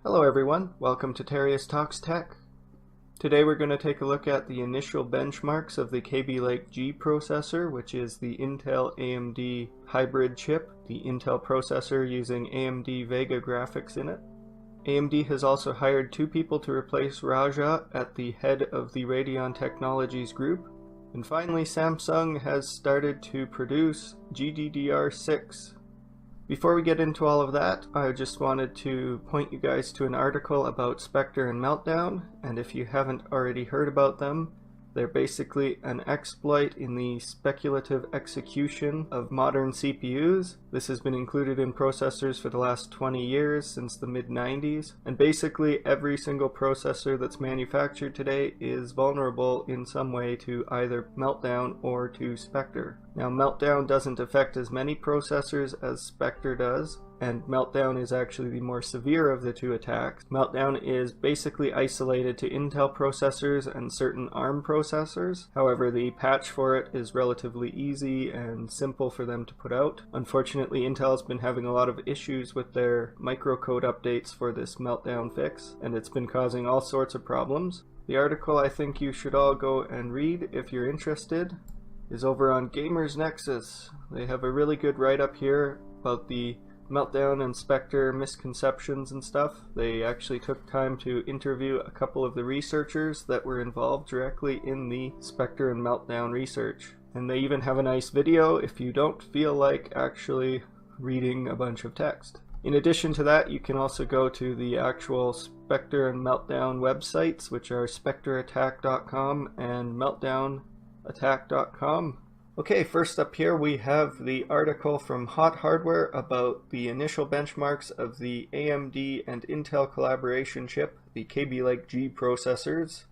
Hello everyone, welcome to Terrius Talks Tech. Today we're going to take a look at the initial benchmarks of the Kaby Lake G processor, which is the Intel AMD hybrid chip, the Intel processor using AMD Vega graphics in it. AMD has also hired 2 people to replace Raja at the head of the Radeon Technologies group. And finally, Samsung has started to produce GDDR6. Before we get into all of that, I just wanted to point you guys to an article about Spectre and Meltdown, and if you haven't already heard about them, they're basically an exploit in the speculative execution of modern CPUs. This has been included in processors for the last 20 years, since the mid-90s, and basically every single processor that's manufactured today is vulnerable in some way to either Meltdown or to Spectre. Now, Meltdown doesn't affect as many processors as Spectre does, and Meltdown is actually the more severe of the 2 attacks. Meltdown is basically isolated to Intel processors and certain ARM processors. However, the patch for it is relatively easy and simple for them to put out. Unfortunately, Intel's been having a lot of issues with their microcode updates for this Meltdown fix, and it's been causing all sorts of problems. The article I think you should all go and read if you're interested is over on Gamers Nexus. They have a really good write-up here about the Meltdown and Spectre misconceptions and stuff. They actually took time to interview a couple of the researchers that were involved directly in the Spectre and Meltdown research. And they even have a nice video if you don't feel like actually reading a bunch of text. In addition to that, you can also go to the actual Spectre and Meltdown websites, which are spectreattack.com and meltdownattack.com. Okay, first up here we have the article from Hot Hardware about the initial benchmarks of the AMD and Intel collaboration chip, the Kaby Lake G processors.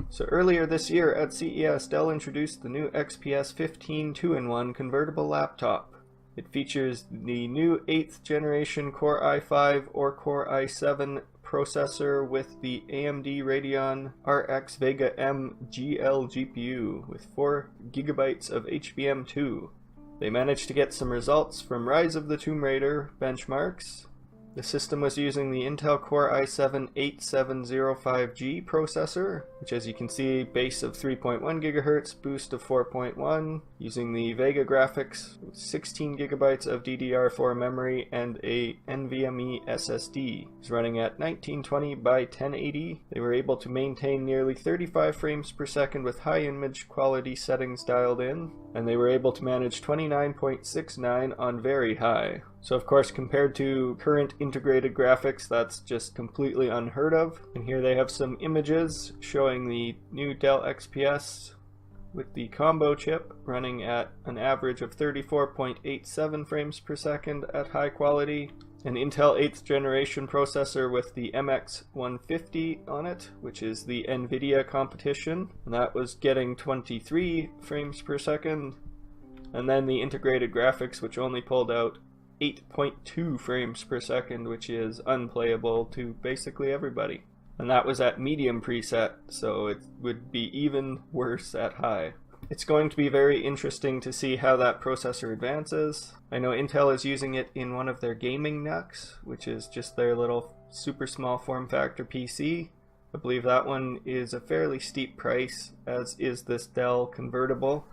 So earlier this year at CES, Dell introduced the new XPS 15 2-in-1 convertible laptop. It features the new 8th generation Core i5 or Core i7 processor with the AMD Radeon RX Vega M GL GPU with 4 GB of HBM2. They managed to get some results from Rise of the Tomb Raider benchmarks. The system was using the Intel Core i7-8705g processor, which, as you can see, base of 3.1 GHz, boost of 4.1, using the Vega graphics, 16 GB of DDR4 memory, and a NVMe SSD. It was running at 1920 by 1080. They were able to maintain nearly 35 frames per second with high image quality settings dialed in, and they were able to manage 29.69 on very high. So of course, compared to current integrated graphics, that's just completely unheard of. And here they have some images showing the new Dell XPS with the combo chip running at an average of 34.87 frames per second at high quality. An Intel 8th generation processor with the MX150 on it, which is the NVIDIA competition, and that was getting 23 frames per second. And then the integrated graphics, which only pulled out 8.2 frames per second, which is unplayable to basically everybody. And that was at medium preset, so it would be even worse at high. It's going to be very interesting to see how that processor advances. I know Intel is using it in one of their gaming NUCs, which is just their little super small form factor PC. I believe that one is a fairly steep price, as is this Dell convertible.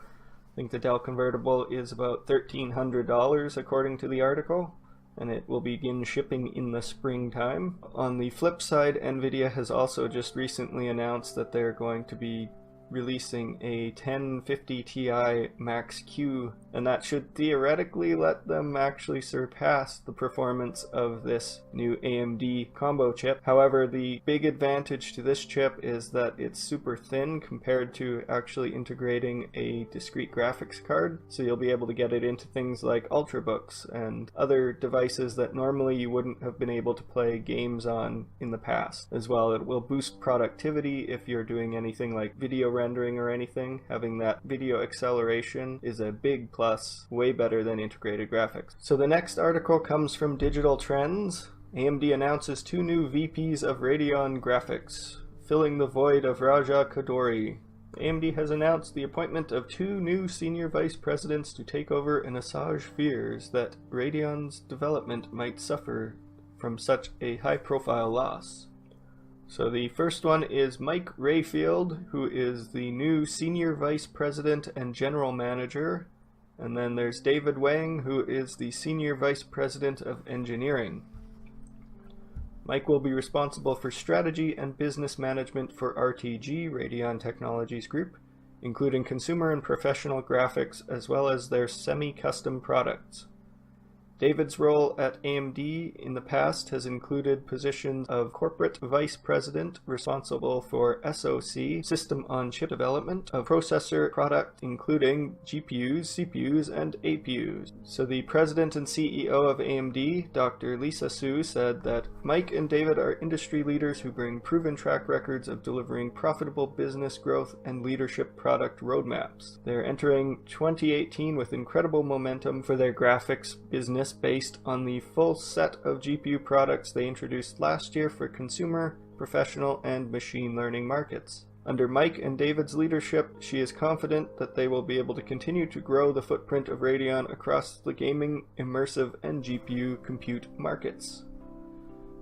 I think the Dell convertible is about $1,300 according to the article, and it will begin shipping in the springtime. On the flip side, NVIDIA has also just recently announced that they're going to be releasing a 1050 Ti Max-Q, and that should theoretically let them actually surpass the performance of this new AMD combo chip. However, the big advantage to this chip is that it's super thin compared to actually integrating a discrete graphics card, so you'll be able to get it into things like Ultrabooks and other devices that normally you wouldn't have been able to play games on in the past. As well, it will boost productivity if you're doing anything like video rendering or anything. Having that video acceleration is a big plus, way better than integrated graphics. So the next article comes from Digital Trends. AMD announces 2 new VPs of Radeon graphics, filling the void of Raja Koduri. AMD has announced the appointment of 2 new senior vice presidents to take over and assuage fears that Radeon's development might suffer from such a high-profile loss. So the first one is Mike Rayfield, who is the new Senior Vice President and General Manager. And then there's David Wang, who is the Senior Vice President of Engineering. Mike will be responsible for strategy and business management for RTG, Radeon Technologies Group, including consumer and professional graphics as well as their semi-custom products. David's role at AMD in the past has included positions of Corporate Vice President responsible for SoC, System on Chip development, of processor product including GPUs, CPUs, and APUs. So the President and CEO of AMD, Dr. Lisa Su, said that Mike and David are industry leaders who bring proven track records of delivering profitable business growth and leadership product roadmaps. They're entering 2018 with incredible momentum for their graphics business based on the full set of GPU products they introduced last year for consumer, professional, and machine learning markets. Under Mike and David's leadership, she is confident that they will be able to continue to grow the footprint of Radeon across the gaming, immersive, and GPU compute markets.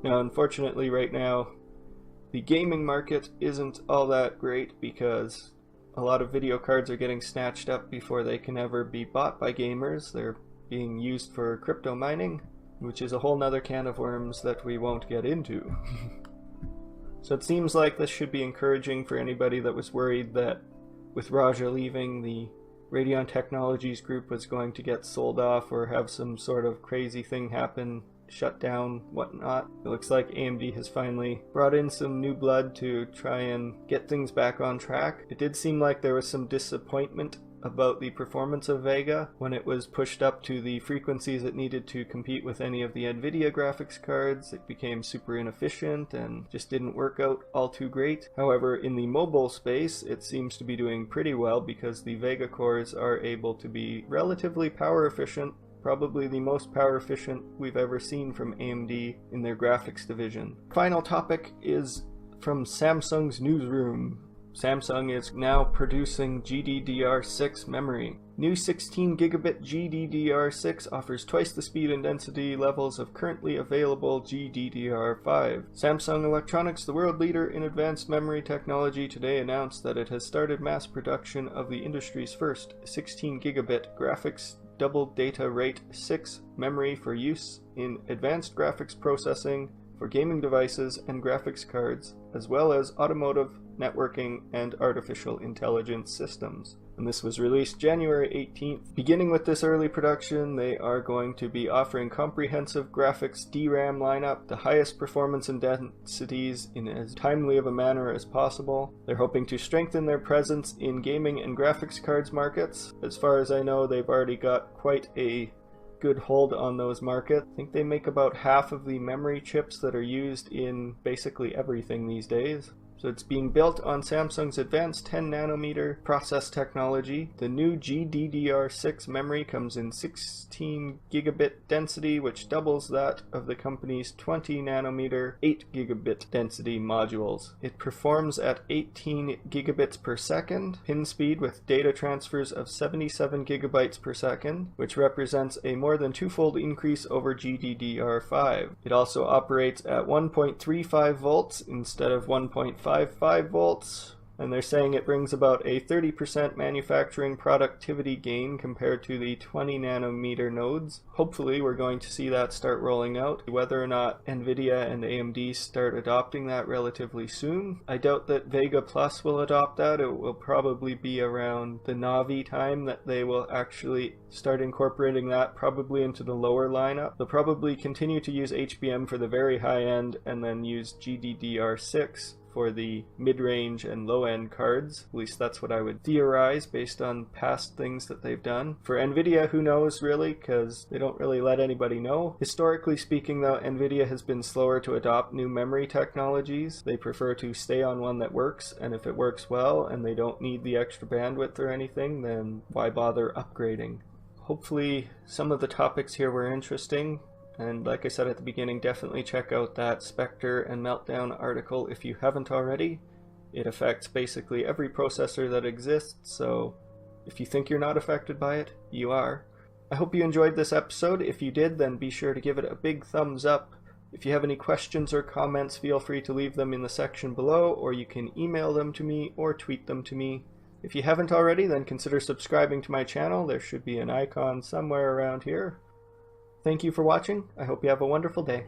Now, unfortunately, right now, the gaming market isn't all that great because a lot of video cards are getting snatched up before they can ever be bought by gamers. They're being used for crypto mining, which is a whole nother can of worms that we won't get into. So it seems like this should be encouraging for anybody that was worried that with Raja leaving, the Radeon Technologies Group was going to get sold off or have some sort of crazy thing happen, shut down, whatnot. It looks like AMD has finally brought in some new blood to try and get things back on track. It did seem like there was some disappointment about the performance of Vega when it was pushed up to the frequencies it needed to compete with any of the NVIDIA graphics cards. It became super inefficient and just didn't work out all too great. However, in the mobile space, it seems to be doing pretty well because the Vega cores are able to be relatively power efficient, probably the most power efficient we've ever seen from AMD in their graphics division. Final topic is from Samsung's newsroom. Samsung is now producing GDDR6 memory. New 16 gigabit GDDR6 offers twice the speed and density levels of currently available GDDR5. Samsung Electronics, the world leader in advanced memory technology, today announced that it has started mass production of the industry's first 16 gigabit graphics double data rate 6 memory for use in advanced graphics processing for gaming devices and graphics cards, as well as automotive, networking, and artificial intelligence systems. And this was released January 18th. Beginning with this early production, they are going to be offering comprehensive graphics DRAM lineup, the highest performance and densities in as timely of a manner as possible. They're hoping to strengthen their presence in gaming and graphics cards markets. As far as I know, they've already got quite a good hold on those markets. I think they make about half of the memory chips that are used in basically everything these days. So it's being built on Samsung's advanced 10 nanometer process technology. The new GDDR6 memory comes in 16 gigabit density, which doubles that of the company's 20 nanometer 8 gigabit density modules. It performs at 18 gigabits per second, pin speed with data transfers of 77 gigabytes per second, which represents a more than twofold increase over GDDR5. It also operates at 1.35 volts instead of 1.55 volts, and they're saying it brings about a 30% manufacturing productivity gain compared to the 20 nanometer nodes. Hopefully we're going to see that start rolling out. Whether or not NVIDIA and AMD start adopting that relatively soon, I doubt that Vega Plus will adopt that. It will probably be around the Navi time that they will actually start incorporating that, probably into the lower lineup. They'll probably continue to use HBM for the very high end and then use GDDR6 for the mid-range and low-end cards. At least that's what I would theorize based on past things that they've done. For NVIDIA, who knows really, because they don't really let anybody know. Historically speaking though, NVIDIA has been slower to adopt new memory technologies. They prefer to stay on one that works, and if it works well and they don't need the extra bandwidth or anything, then why bother upgrading? Hopefully some of the topics here were interesting. And like I said at the beginning, definitely check out that Spectre and Meltdown article if you haven't already. It affects basically every processor that exists, so if you think you're not affected by it, you are. I hope you enjoyed this episode. If you did, then be sure to give it a big thumbs up. If you have any questions or comments, feel free to leave them in the section below, or you can email them to me or tweet them to me. If you haven't already, then consider subscribing to my channel. There should be an icon somewhere around here. Thank you for watching. I hope you have a wonderful day.